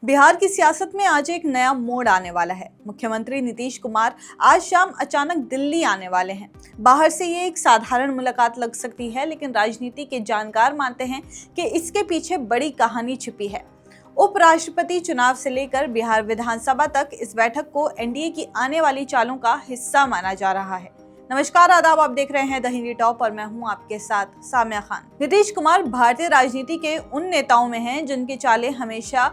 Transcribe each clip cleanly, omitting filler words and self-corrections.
बिहार की सियासत में आज एक नया मोड़ आने वाला है। मुख्यमंत्री नीतीश कुमार आज शाम अचानक दिल्ली आने वाले हैं। बाहर से ये एक साधारण मुलाकात लग सकती है, लेकिन राजनीति के जानकार मानते हैं कि इसके पीछे बड़ी कहानी छिपी है। उपराष्ट्रपति चुनाव से लेकर बिहार विधानसभा तक इस बैठक को एनडीए की आने वाली चालों का हिस्सा माना जा रहा है। नमस्कार, आदाब, आप देख रहे हैं द हिंदी टॉप और मैं हूं आपके साथ साम्या खान। नीतीश कुमार भारतीय राजनीति के उन नेताओं में हैं जिनकी चालें हमेशा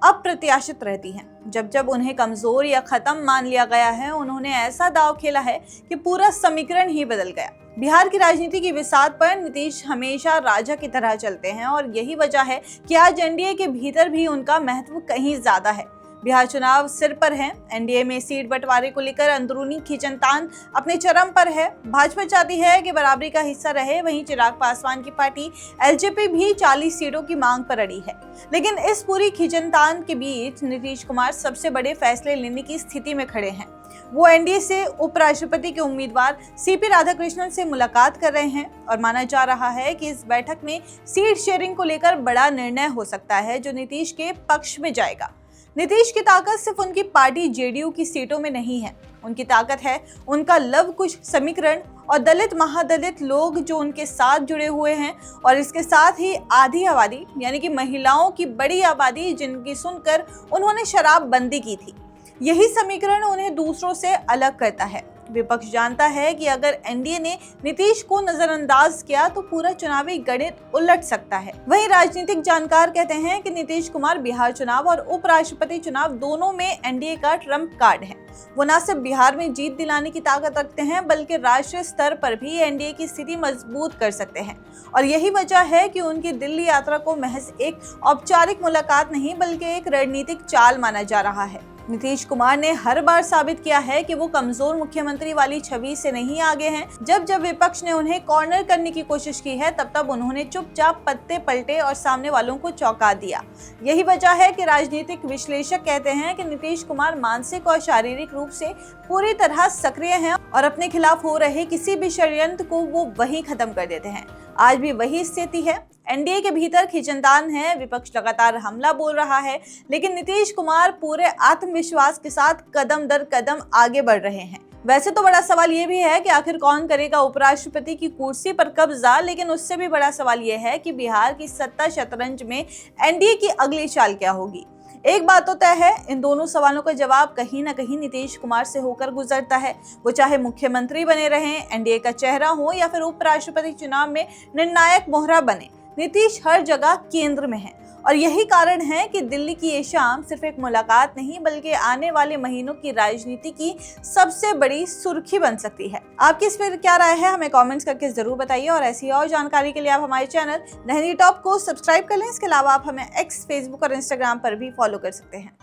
अप्रत्याशित रहती हैं। जब जब उन्हें कमजोर या खत्म मान लिया गया है, उन्होंने ऐसा दांव खेला है कि पूरा समीकरण ही बदल गया। बिहार की राजनीति की बिसात पर नीतीश हमेशा राजा की तरह चलते हैं और यही वजह है कि आज एनडीए के भीतर भी उनका महत्व कहीं ज्यादा है। बिहार चुनाव सिर पर है। एनडीए में सीट बंटवारे को लेकर अंदरूनी खींचतान अपने चरम पर है। भाजपा चाहती है कि बराबरी का हिस्सा रहे, वहीं चिराग पासवान की पार्टी एलजेपी भी 40 सीटों की मांग पर अड़ी है। लेकिन इस पूरी खींचतान के बीच नीतीश कुमार सबसे बड़े फैसले लेने की स्थिति में खड़े हैं। वो एनडीए से उपराष्ट्रपति के उम्मीदवार सीपी राधाकृष्णन से मुलाकात कर रहे हैं और माना जा रहा है कि इस बैठक में सीट शेयरिंग को लेकर बड़ा निर्णय हो सकता है, जो नीतीश के पक्ष में जाएगा। नीतीश की ताकत सिर्फ उनकी पार्टी जेडीयू की सीटों में नहीं है, उनकी ताकत है उनका लव कुश समीकरण और दलित महादलित लोग जो उनके साथ जुड़े हुए हैं, और इसके साथ ही आधी आबादी यानी कि महिलाओं की बड़ी आबादी जिनकी सुनकर उन्होंने शराबबंदी की थी। यही समीकरण उन्हें दूसरों से अलग करता है। विपक्ष जानता है कि अगर एनडीए ने नीतीश को नजरअंदाज किया तो पूरा चुनावी गणित उलट सकता है। वहीं राजनीतिक जानकार कहते हैं कि नीतीश कुमार बिहार चुनाव और उपराष्ट्रपति चुनाव दोनों में एनडीए का ट्रम्प कार्ड है। वो न सिर्फ बिहार में जीत दिलाने की ताकत रखते हैं, बल्कि राष्ट्रीय स्तर पर भी एनडीए की स्थिति मजबूत कर सकते हैं। और यही वजह है कि उनकी दिल्ली यात्रा को महज एक औपचारिक मुलाकात नहीं, बल्कि एक रणनीतिक चाल माना जा रहा है। नीतीश कुमार ने हर बार साबित किया है कि वो कमजोर मुख्यमंत्री वाली छवि से नहीं आगे हैं। जब जब विपक्ष ने उन्हें कॉर्नर करने की कोशिश की है, तब तब उन्होंने चुपचाप पत्ते पलटे और सामने वालों को चौंका दिया। यही वजह है कि राजनीतिक विश्लेषक कहते हैं कि नीतीश कुमार मानसिक और शारीरिक रूप से पूरी तरह सक्रिय हैं और अपने खिलाफ हो रहे किसी भी षड्यंत्र को वो वहीं खत्म कर देते हैं। आज भी वही स्थिति है। एनडीए के भीतर खींचतान है, विपक्ष लगातार हमला बोल रहा है, लेकिन नीतीश कुमार पूरे आत्मविश्वास के साथ कदम दर कदम आगे बढ़ रहे हैं। वैसे तो बड़ा सवाल ये भी है कि आखिर कौन करेगा उपराष्ट्रपति की कुर्सी पर कब्जा, लेकिन उससे भी बड़ा सवाल ये है कि बिहार की सत्ता शतरंज में एनडीए की अगली चाल क्या होगी। एक बात तो तय है, इन दोनों सवालों का जवाब कहीं ना कहीं नीतीश कुमार से होकर गुजरता है। वो चाहे मुख्यमंत्री बने रहें, एनडीए का चेहरा हो, या फिर उपराष्ट्रपति चुनाव में निर्णायक मोहरा बने, नीतीश हर जगह केंद्र में है। और यही कारण है कि दिल्ली की ये शाम सिर्फ एक मुलाकात नहीं, बल्कि आने वाले महीनों की राजनीति की सबसे बड़ी सुर्खी बन सकती है। आपकी इस पर क्या राय है, हमें कमेंट्स करके जरूर बताइए। और ऐसी और जानकारी के लिए आप हमारे चैनल द हिंदी टॉप को सब्सक्राइब कर लें। इसके अलावा आप हमें एक्स, फेसबुक और इंस्टाग्राम पर भी फॉलो कर सकते हैं।